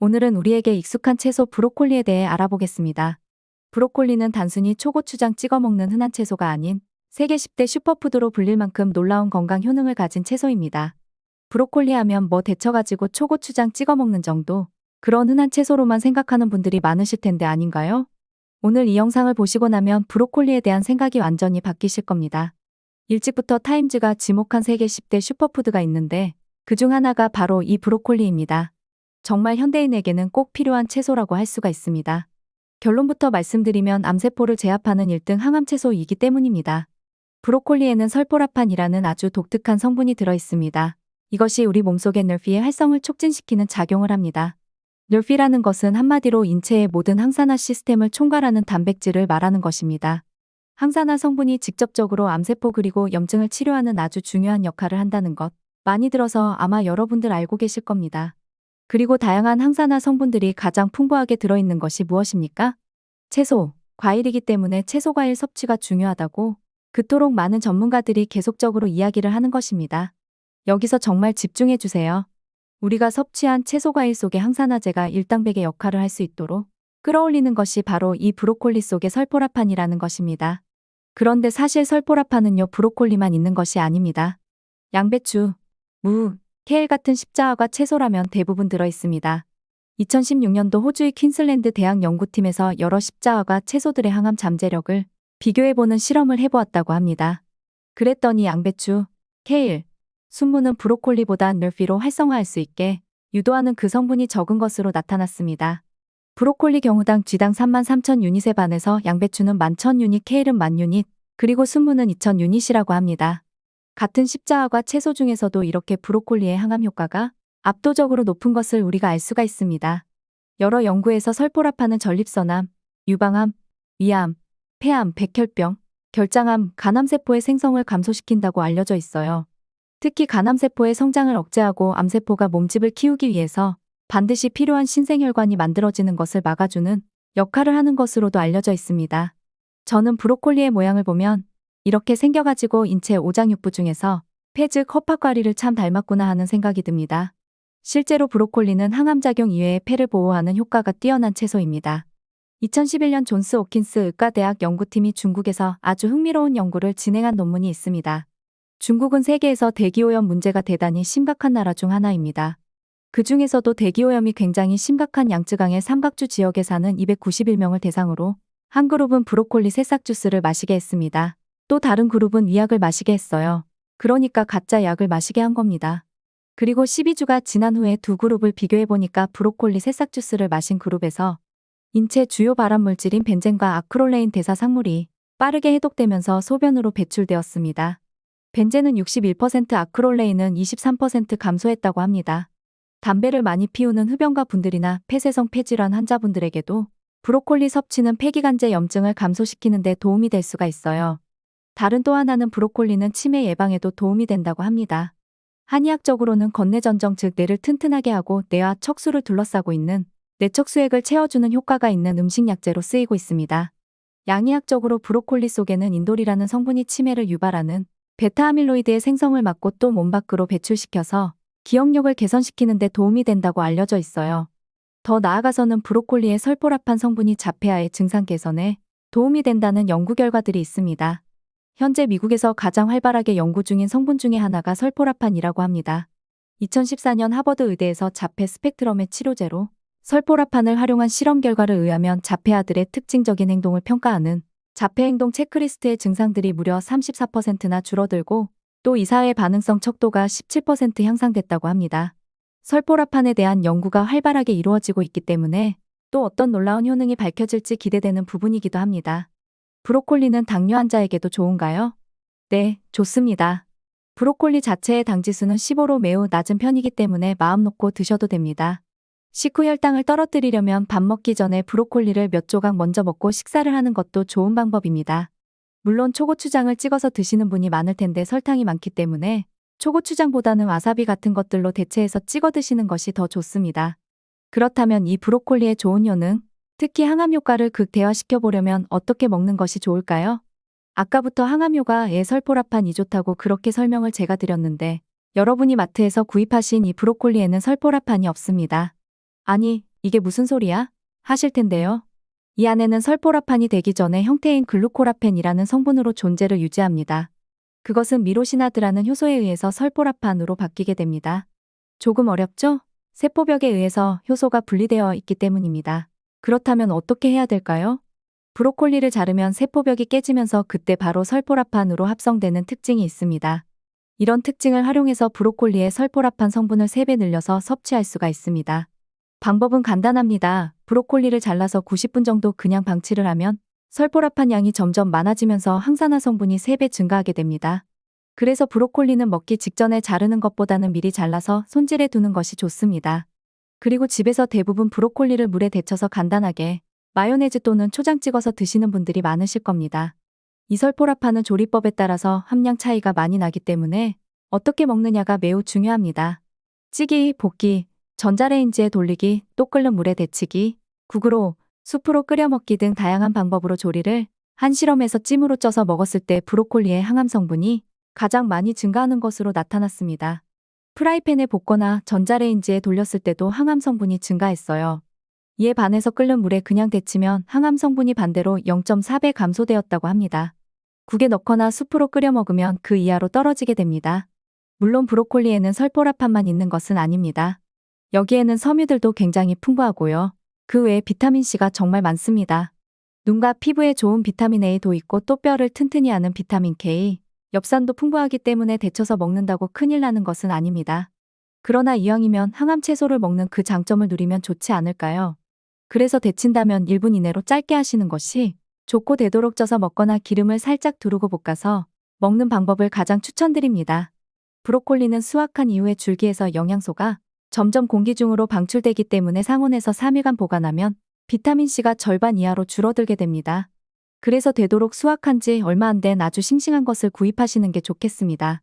오늘은 우리에게 익숙한 채소 브로콜리에 대해 알아보겠습니다. 브로콜리는 단순히 초고추장 찍어 먹는 흔한 채소가 아닌 세계 10대 슈퍼푸드로 불릴 만큼 놀라운 건강 효능을 가진 채소입니다. 브로콜리 하면 뭐 데쳐가지고 초고추장 찍어 먹는 정도? 그런 흔한 채소로만 생각하는 분들이 많으실 텐데 아닌가요? 오늘 이 영상을 보시고 나면 브로콜리에 대한 생각이 완전히 바뀌실 겁니다. 일찍부터 타임즈가 지목한 세계 10대 슈퍼푸드가 있는데 그중 하나가 바로 이 브로콜리입니다. 정말 현대인에게는 꼭 필요한 채소라고 할 수가 있습니다. 결론부터 말씀드리면 암세포를 제압하는 1등 항암 채소이기 때문입니다. 브로콜리에는 설포라판이라는 아주 독특한 성분이 들어 있습니다. 이것이 우리 몸속의 nerv의 활성을 촉진시키는 작용을 합니다. nerve라는 것은 한마디로 인체의 모든 항산화 시스템을 총괄하는 단백질을 말하는 것입니다. 항산화 성분이 직접적으로 암세포 그리고 염증을 치료하는 아주 중요한 역할을 한다는 것, 많이 들어서 아마 여러분들 알고 계실 겁니다. 그리고 다양한 항산화 성분들이 가장 풍부하게 들어있는 것이 무엇입니까? 채소, 과일이기 때문에 채소 과일 섭취가 중요하다고 그토록 많은 전문가들이 계속적으로 이야기를 하는 것입니다. 여기서 정말 집중해 주세요. 우리가 섭취한 채소 과일 속의 항산화제가 일당백의 역할을 할 수 있도록 끌어올리는 것이 바로 이 브로콜리 속의 설포라판이라는 것입니다. 그런데 사실 설포라판은요 브로콜리만 있는 것이 아닙니다. 양배추, 무, 케일 같은 십자화과 채소라면 대부분 들어있습니다. 2016년도 호주의 퀸슬랜드 대학 연구팀에서 여러 십자화과 채소들의 항암 잠재력을 비교해보는 실험을 해보았다고 합니다. 그랬더니 양배추, 케일, 순무는 브로콜리보다 nerve로 활성화할 수 있게 유도하는 그 성분이 적은 것으로 나타났습니다. 브로콜리 경우당 쥐당 33,000 유닛에 반해서 양배추는 11,000 유닛, 케일은 10,000 유닛, 그리고 순무는 2,000 유닛이라고 합니다. 같은 십자화과 채소 중에서도 이렇게 브로콜리의 항암 효과가 압도적으로 높은 것을 우리가 알 수가 있습니다. 여러 연구에서 설포라판은 전립선암, 유방암, 위암, 폐암, 백혈병, 결장암, 간암세포의 생성을 감소시킨다고 알려져 있어요. 특히 간암세포의 성장을 억제하고 암세포가 몸집을 키우기 위해서 반드시 필요한 신생혈관이 만들어지는 것을 막아주는 역할을 하는 것으로도 알려져 있습니다. 저는 브로콜리의 모양을 보면 이렇게 생겨가지고 인체 오장육부 중에서 폐 즉 허파과리를 참 닮았구나 하는 생각이 듭니다. 실제로 브로콜리는 항암작용 이외에 폐를 보호하는 효과가 뛰어난 채소입니다. 2011년 존스 홉킨스 의과대학 연구팀이 중국에서 아주 흥미로운 연구를 진행한 논문이 있습니다. 중국은 세계에서 대기오염 문제가 대단히 심각한 나라 중 하나입니다. 그 중에서도 대기오염이 굉장히 심각한 양쯔강의 삼각주 지역에 사는 291명을 대상으로 한 그룹은 브로콜리 새싹 주스를 마시게 했습니다. 또 다른 그룹은 위약을 마시게 했어요. 그러니까 가짜 약을 마시게 한 겁니다. 그리고 12주가 지난 후에 두 그룹을 비교해보니까 브로콜리 새싹 주스를 마신 그룹에서 인체 주요 발암 물질인 벤젠과 아크롤레인 대사 상물이 빠르게 해독되면서 소변으로 배출되었습니다. 벤젠은 61%, 아크롤레인은 23% 감소했다고 합니다. 담배를 많이 피우는 흡연가 분들이나 폐쇄성 폐질환 환자분들에게도 브로콜리 섭취는 폐기관제 염증을 감소시키는 데 도움이 될 수가 있어요. 다른 또 하나는 브로콜리는 치매 예방에도 도움이 된다고 합니다. 한의학적으로는 건뇌전정 즉 뇌를 튼튼하게 하고 뇌와 척수를 둘러싸고 있는 뇌척수액을 채워주는 효과가 있는 음식약재로 쓰이고 있습니다. 양의학적으로 브로콜리 속에는 인돌이라는 성분이 치매를 유발하는 베타아밀로이드의 생성을 막고 또 몸 밖으로 배출시켜서 기억력을 개선시키는 데 도움이 된다고 알려져 있어요. 더 나아가서는 브로콜리의 설포라판 성분이 자폐아의 증상 개선에 도움이 된다는 연구 결과들이 있습니다. 현재 미국에서 가장 활발하게 연구 중인 성분 중에 하나가 설포라판이라고 합니다. 2014년 하버드 의대에서 자폐 스펙트럼의 치료제로 설포라판을 활용한 실험 결과를 의하면 자폐아들의 특징적인 행동을 평가하는 자폐 행동 체크리스트의 증상들이 무려 34%나 줄어들고 또 이사의 반응성 척도가 17% 향상됐다고 합니다. 설포라판에 대한 연구가 활발하게 이루어지고 있기 때문에 또 어떤 놀라운 효능이 밝혀질지 기대되는 부분이기도 합니다. 브로콜리는 당뇨 환자에게도 좋은가요? 네, 좋습니다. 브로콜리 자체의 당지수는 15로 매우 낮은 편이기 때문에 마음 놓고 드셔도 됩니다. 식후 혈당을 떨어뜨리려면 밥 먹기 전에 브로콜리를 몇 조각 먼저 먹고 식사를 하는 것도 좋은 방법입니다. 물론 초고추장을 찍어서 드시는 분이 많을 텐데 설탕이 많기 때문에 초고추장보다는 와사비 같은 것들로 대체해서 찍어 드시는 것이 더 좋습니다. 그렇다면 이 브로콜리의 좋은 효능, 특히 항암 효과를 극대화시켜 보려면 어떻게 먹는 것이 좋을까요? 아까부터 항암 효과에 설포라판이 좋다고 그렇게 설명을 제가 드렸는데 여러분이 마트에서 구입하신 이 브로콜리에는 설포라판이 없습니다. 아니, 이게 무슨 소리야? 하실 텐데요. 이 안에는 설포라판이 되기 전에 형태인 글루코라펜이라는 성분으로 존재를 유지합니다. 그것은 미로시나드라는 효소에 의해서 설포라판으로 바뀌게 됩니다. 조금 어렵죠? 세포벽에 의해서 효소가 분리되어 있기 때문입니다. 그렇다면 어떻게 해야 될까요? 브로콜리를 자르면 세포벽이 깨지면서 그때 바로 설포라판으로 합성되는 특징이 있습니다. 이런 특징을 활용해서 브로콜리의 설포라판 성분을 3배 늘려서 섭취할 수가 있습니다. 방법은 간단합니다. 브로콜리를 잘라서 90분 정도 그냥 방치를 하면 설포라판 양이 점점 많아지면서 항산화 성분이 3배 증가하게 됩니다. 그래서 브로콜리는 먹기 직전에 자르는 것보다는 미리 잘라서 손질해 두는 것이 좋습니다. 그리고 집에서 대부분 브로콜리를 물에 데쳐서 간단하게 마요네즈 또는 초장 찍어서 드시는 분들이 많으실 겁니다. 이 설포라판은 조리법에 따라서 함량 차이가 많이 나기 때문에 어떻게 먹느냐가 매우 중요합니다. 찌기, 볶기, 전자레인지에 돌리기, 또 끓는 물에 데치기, 국으로, 수프로 끓여 먹기 등 다양한 방법으로 조리를 한 실험에서 찜으로 쪄서 먹었을 때 브로콜리의 항암 성분이 가장 많이 증가하는 것으로 나타났습니다. 프라이팬에 볶거나 전자레인지에 돌렸을 때도 항암 성분이 증가했어요. 이에 반해서 끓는 물에 그냥 데치면 항암 성분이 반대로 0.4배 감소되었다고 합니다. 국에 넣거나 수프로 끓여 먹으면 그 이하로 떨어지게 됩니다. 물론 브로콜리에는 설포라판만 있는 것은 아닙니다. 여기에는 섬유들도 굉장히 풍부하고요. 그 외에 비타민C가 정말 많습니다. 눈과 피부에 좋은 비타민 A도 있고 또 뼈를 튼튼히 하는 비타민 K, 엽산도 풍부하기 때문에 데쳐서 먹는다고 큰일 나는 것은 아닙니다. 그러나 이왕이면 항암 채소를 먹는 그 장점을 누리면 좋지 않을까요? 그래서 데친다면 1분 이내로 짧게 하시는 것이 좋고 되도록 쪄서 먹거나 기름을 살짝 두르고 볶아서 먹는 방법을 가장 추천드립니다. 브로콜리는 수확한 이후에 줄기에서 영양소가 점점 공기 중으로 방출되기 때문에 상온에서 3일간 보관하면 비타민C가 절반 이하로 줄어들게 됩니다. 그래서 되도록 수확한 지 얼마 안 된 아주 싱싱한 것을 구입하시는 게 좋겠습니다.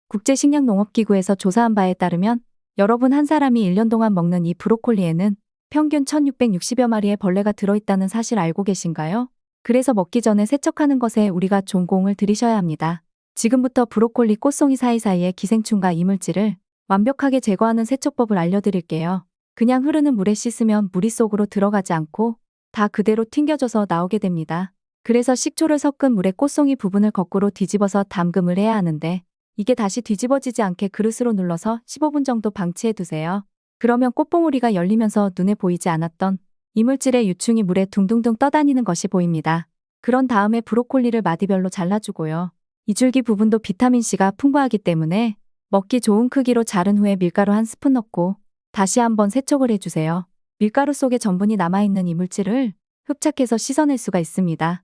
국제식량농업기구에서 조사한 바에 따르면 여러분 한 사람이 1년 동안 먹는 이 브로콜리에는 평균 1660여 마리의 벌레가 들어있다는 사실 알고 계신가요? 그래서 먹기 전에 세척하는 것에 우리가 존공을 들이셔야 합니다. 지금부터 브로콜리 꽃송이 사이사이의 기생충과 이물질을 완벽하게 제거하는 세척법을 알려드릴게요. 그냥 흐르는 물에 씻으면 무리 속으로 들어가지 않고 다 그대로 튕겨져서 나오게 됩니다. 그래서 식초를 섞은 물에 꽃송이 부분을 거꾸로 뒤집어서 담금을 해야 하는데 이게 다시 뒤집어지지 않게 그릇으로 눌러서 15분 정도 방치해 두세요. 그러면 꽃봉오리가 열리면서 눈에 보이지 않았던 이물질의 유충이 물에 둥둥둥 떠다니는 것이 보입니다. 그런 다음에 브로콜리를 마디별로 잘라주고요. 이줄기 부분도 비타민C가 풍부하기 때문에 먹기 좋은 크기로 자른 후에 밀가루 한 스푼 넣고 다시 한번 세척을 해주세요. 밀가루 속에 전분이 남아있는 이물질을 흡착해서 씻어낼 수가 있습니다.